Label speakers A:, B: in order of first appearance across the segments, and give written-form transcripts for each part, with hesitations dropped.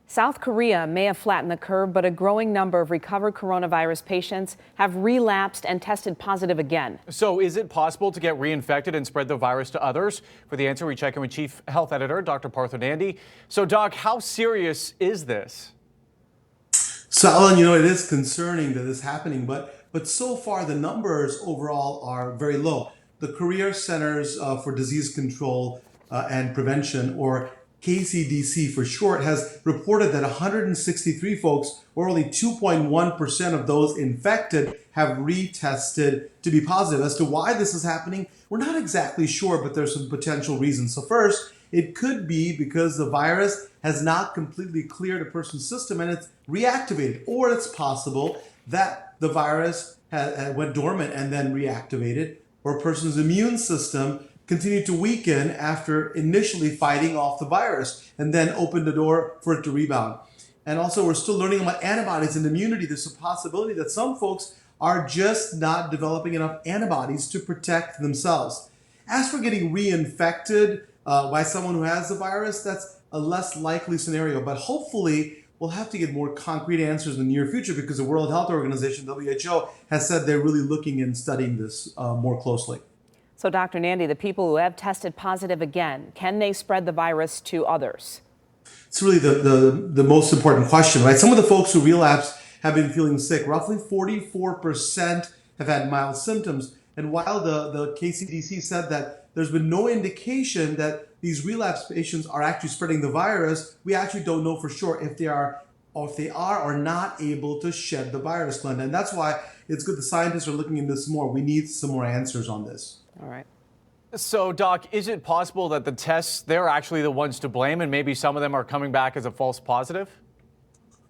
A: South Korea may have flattened the curve, but a growing number of recovered coronavirus patients have relapsed and tested positive again.
B: So is it possible to get reinfected and spread the virus to others? For the answer, we check in with Chief Health Editor Dr. Nandi. So, Doc, how serious is this?
C: So, Alan, it is concerning that this is happening, but so far the numbers overall are very low. The Korea Centers for Disease Control and Prevention, or KCDC for short, has reported that 163 folks, or only 2.1% of those infected, have retested to be positive. As to why this is happening, we're not exactly sure, but there's some potential reasons. So first, it could be because the virus has not completely cleared a person's system and it's reactivated. Or it's possible that the virus went dormant and then reactivated, or a person's immune system continued to weaken after initially fighting off the virus and then opened the door for it to rebound. And also, we're still learning about antibodies and immunity. There's a possibility that some folks are just not developing enough antibodies to protect themselves. As for getting reinfected by someone who has the virus, that's a less likely scenario, but hopefully we'll have to get more concrete answers in the near future because the World Health Organization, WHO, has said they're really looking and studying this more closely.
A: So, Dr. Nandi, the people who have tested positive again, can they spread the virus to others?
C: It's really the most important question, right? Some of the folks who relapsed have been feeling sick. Roughly 44% have had mild symptoms. And while the KCDC said that there's been no indication that these relapse patients are actually spreading the virus, we actually don't know for sure if they are or not able to shed the virus, Glenda. And that's why it's good the scientists are looking into this more. We need some more answers on this.
A: All right.
B: So, Doc, is it possible that the tests, they're actually the ones to blame and maybe some of them are coming back as a false positive?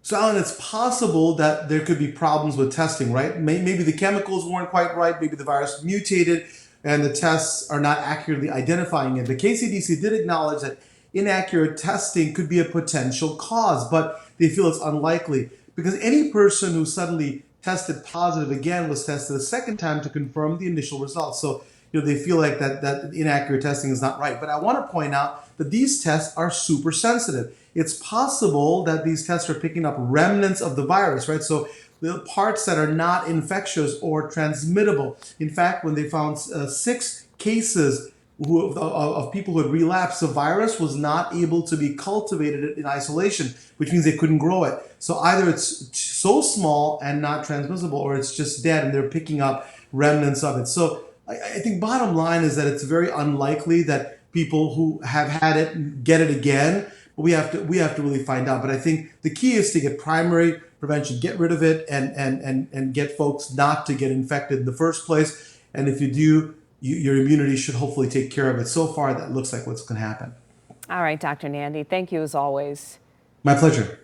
C: So, Alan, it's possible that there could be problems with testing, right? Maybe the chemicals weren't quite right. Maybe the virus mutated and the tests are not accurately identifying it. The KCDC did acknowledge that inaccurate testing could be a potential cause, but they feel it's unlikely because any person who suddenly tested positive again was tested a second time to confirm the initial results. So, they feel like that inaccurate testing is not right. But I want to point out that these tests are super sensitive. It's possible that these tests are picking up remnants of the virus, right? So the parts that are not infectious or transmittable. In fact, when they found 6 cases of people who had relapsed, the virus was not able to be cultivated in isolation, which means they couldn't grow it. So either it's so small and not transmissible, or it's just dead and they're picking up remnants of it. So I think bottom line is that it's very unlikely that people who have had it get it again. But we have to really find out. But I think the key is to get primary prevention, get rid of it, and get folks not to get infected in the first place. And if you do, your immunity should hopefully take care of it. So far, that looks like what's going to happen.
A: All right, Dr. Nandi, thank you as always.
C: My pleasure.